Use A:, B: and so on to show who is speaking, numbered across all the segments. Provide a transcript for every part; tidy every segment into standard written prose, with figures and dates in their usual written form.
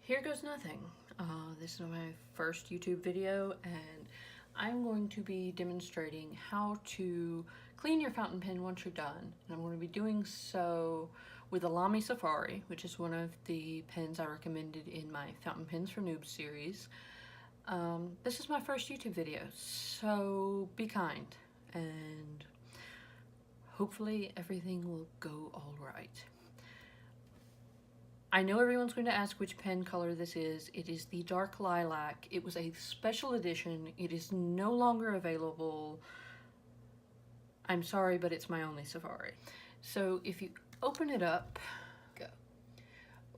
A: Here goes nothing. This is my first YouTube video, and I'm going to be demonstrating how to clean your fountain pen once you're done. And I'm going to be doing so with the Lamy Safari, which is one of the pens I recommended in my Fountain Pens for Noobs series. This is my first YouTube video, so be kind, and hopefully everything will go all right. I know everyone's going to ask which pen color this is. It is the Dark Lilac. It was a special edition. It is no longer available. I'm sorry, but it's my only Safari. So if you open it up, go.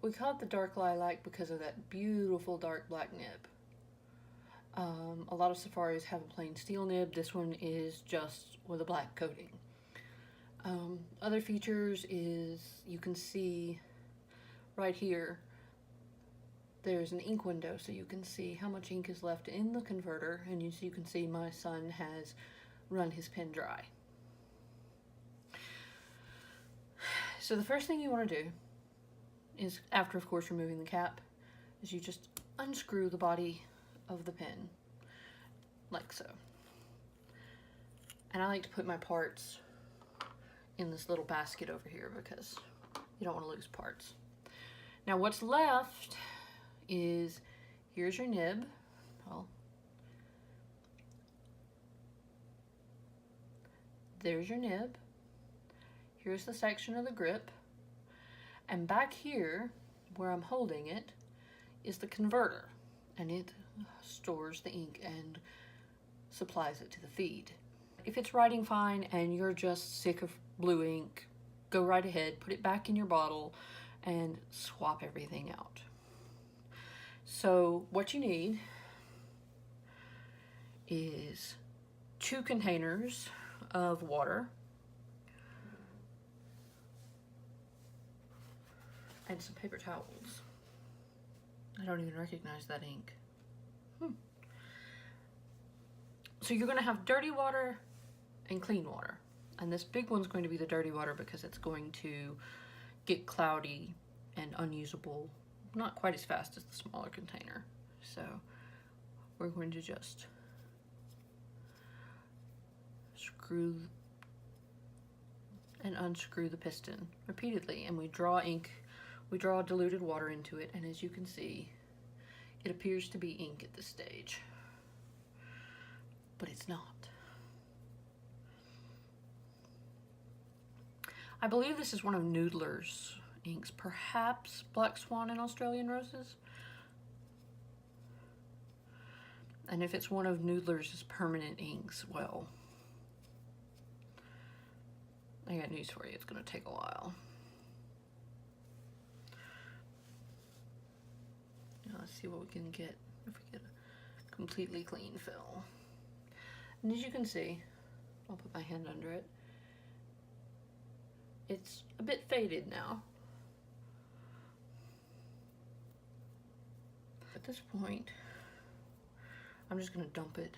A: We call it the Dark Lilac because of that beautiful dark black nib. A lot of Safaris have a plain steel nib. This one is just with a black coating. Other features is you can see right here, there's an ink window, so you can see how much ink is left in the converter, and you can see my son has run his pen dry. So the first thing you want to do is, after of course removing the cap, is you just unscrew the body of the pen, like so. And I like to put my parts in this little basket over here because you don't want to lose parts. Now what's left is, here's your nib. Well, there's your nib. Here's the section of the grip. And back here, where I'm holding it, is the converter. And it stores the ink and supplies it to the feed. If it's writing fine and you're just sick of blue ink, go right ahead, put it back in your bottle, and swap everything out. So what you need is 2 containers of water and some paper towels. I don't even recognize that ink. So you're going to have dirty water and clean water, and this big one's going to be the dirty water because it's going to get cloudy and unusable, not quite as fast as the smaller container. So we're going to just screw and unscrew the piston repeatedly, and we draw diluted water into it, and as you can see, it appears to be ink at this stage, but it's not. I believe this is one of Noodler's inks, perhaps Black Swan and Australian Roses. And if it's one of Noodler's permanent inks, well, I got news for you, it's going to take a while. Now let's see what we can get if we get a completely clean fill. And as you can see, I'll put my hand under it. It's a bit faded now. At this point, I'm just going to dump it.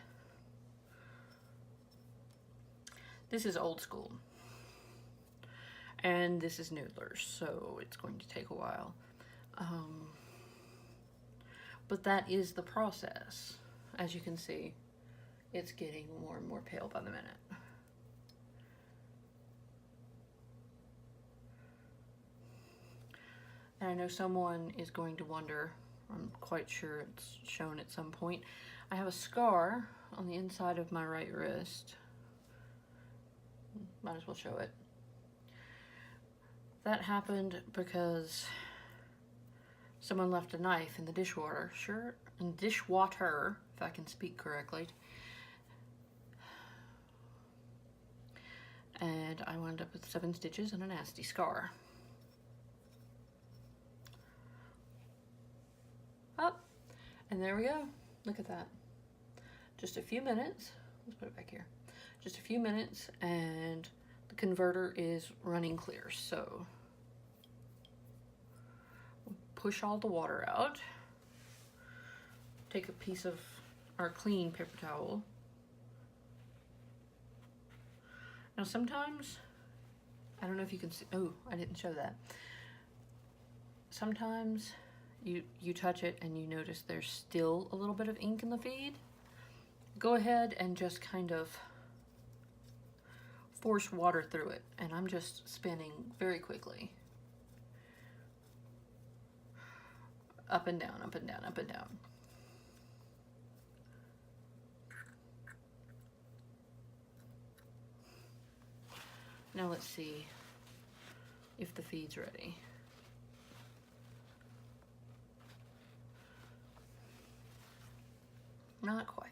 A: This is old school, and this is Noodler's, so it's going to take a while. But that is the process. As you can see, it's getting more and more pale by the minute. And I know someone is going to wonder, I'm quite sure it's shown at some point, I have a scar on the inside of my right wrist. Might as well show it. That happened because someone left a knife in the dishwater, if I can speak correctly. And I wound up with 7 stitches and a nasty scar. Up, and there we go. Look at that. Just a few minutes. Let's put it back here. Just a few minutes, and the converter is running clear. So push all the water out. Take a piece of our clean paper towel. Now sometimes, I don't know if you can see, oh, I didn't show that. Sometimes you touch it and you notice there's still a little bit of ink in the feed, go ahead and just kind of force water through it. And I'm just spinning very quickly. Up and down, up and down, up and down. Now let's see if the feed's ready. Not quite.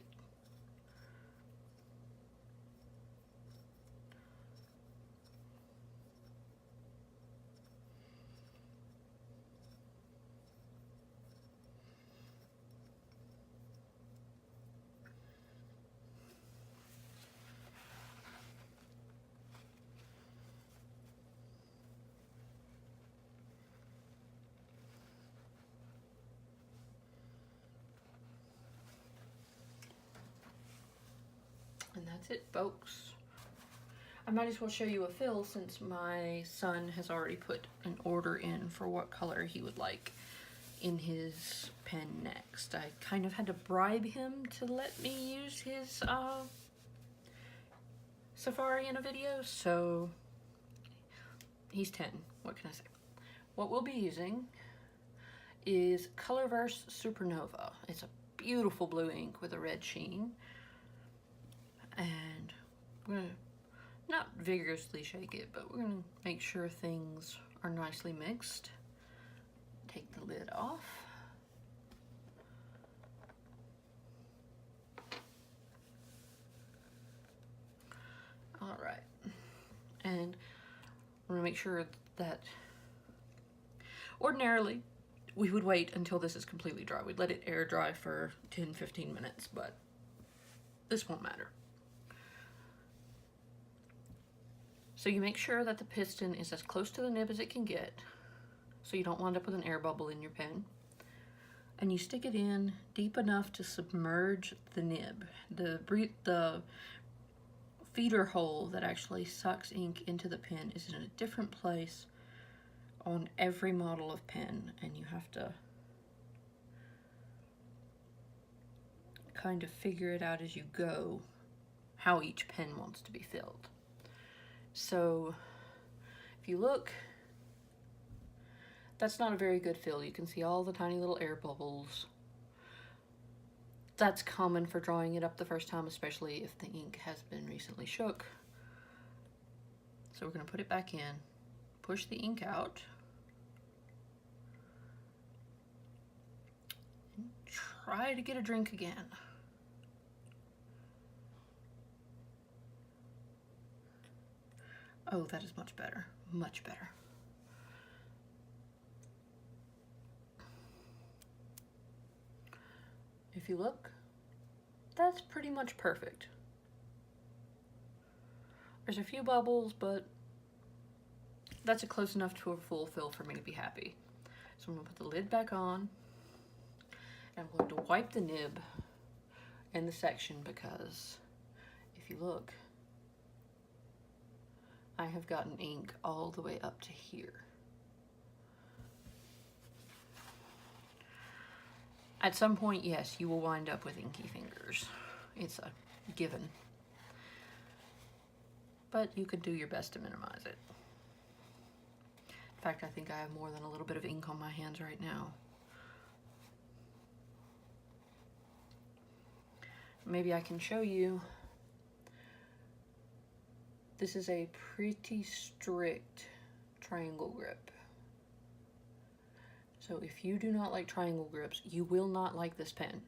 A: And that's it, folks. I might as well show you a fill since my son has already put an order in for what color he would like in his pen next. I kind of had to bribe him to let me use his Safari in a video, so he's 10. What can I say? What we'll be using is Colorverse Supernova. It's a beautiful blue ink with a red sheen. And we're gonna not vigorously shake it, but we're gonna make sure things are nicely mixed. Take the lid off. All right, and we're gonna make sure that ordinarily we would wait until this is completely dry. We'd let it air dry for 10-15 minutes, but this won't matter. So you make sure that the piston is as close to the nib as it can get, so you don't wind up with an air bubble in your pen. And you stick it in deep enough to submerge the nib. The feeder hole that actually sucks ink into the pen is in a different place on every model of pen, and you have to kind of figure it out as you go how each pen wants to be filled. So if you look, that's not a very good fill. You can see all the tiny little air bubbles. That's common for drawing it up the first time, especially if the ink has been recently shook. So we're going to put it back in, push the ink out, and try to get a drink again. Oh, that is much better, much better. If you look, that's pretty much perfect. There's a few bubbles, but that's close enough to a full fill for me to be happy. So I'm gonna put the lid back on, and I'm going to wipe the nib and the section, because if you look, I have gotten ink all the way up to here. At some point, yes, you will wind up with inky fingers. It's a given. But you could do your best to minimize it. In fact, I think I have more than a little bit of ink on my hands right now. Maybe I can show you. This is a pretty strict triangle grip. So if you do not like triangle grips, you will not like this pen.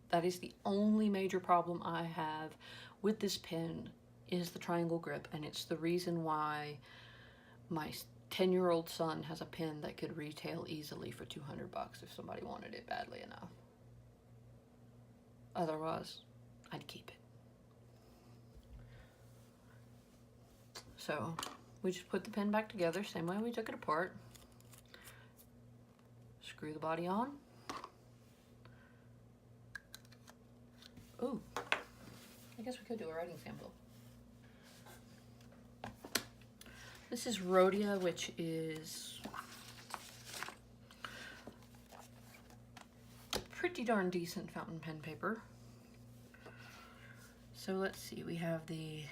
A: That is the only major problem I have with this pen, is the triangle grip, and it's the reason why my 10-year-old son has a pen that could retail easily for 200 bucks if somebody wanted it badly enough. Otherwise, I'd keep it. So we just put the pen back together, same way we took it apart. Screw the body on. Ooh, I guess we could do a writing sample. This is Rhodia, which is pretty darn decent fountain pen paper. So let's see, we have the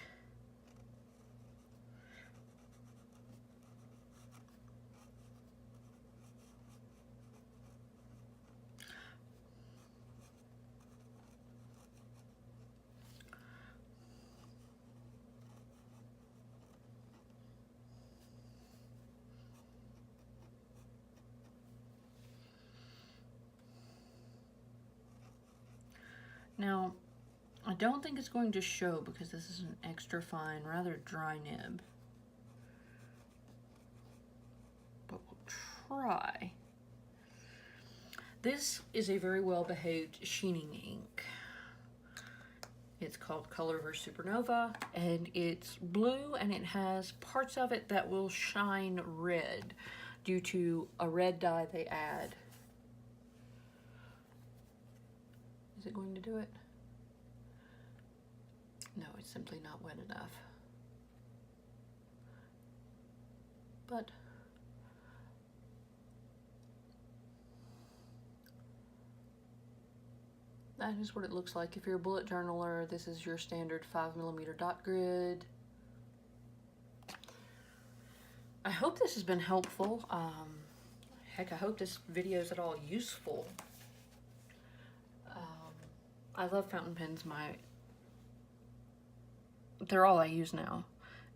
A: now, I don't think it's going to show because this is an extra fine, rather dry nib. But we'll try. This is a very well behaved sheening ink. It's called Colorverse Supernova, and it's blue, and it has parts of it that will shine red due to a red dye they add. Is it going to do it? No, it's simply not wet enough. But that is what it looks like. If you're a bullet journaler, this is your standard 5mm dot grid. I hope this has been helpful. Heck, I hope this video is at all useful. I love fountain pens. They're all I use now,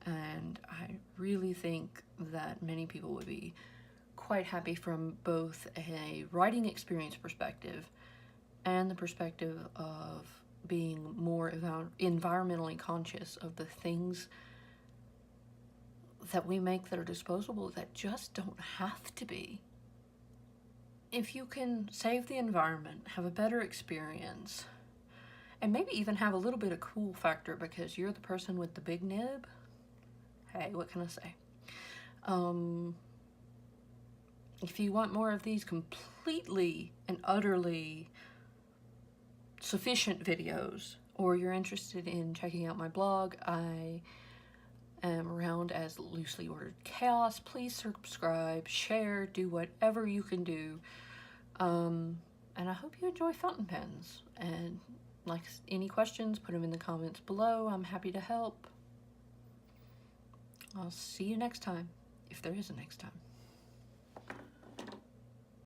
A: and I really think that many people would be quite happy from both a writing experience perspective and the perspective of being more environmentally conscious of the things that we make that are disposable that just don't have to be. If you can save the environment, have a better experience, and maybe even have a little bit of cool factor because you're the person with the big nib, hey, what can I say? If you want more of these completely and utterly sufficient videos, or you're interested in checking out my blog, I am around as Loosely Ordered Chaos. Please subscribe, share, do whatever you can do. And I hope you enjoy fountain pens. And like any questions, put them in the comments below. I'm happy to help. I'll see you next time, if there is a next time.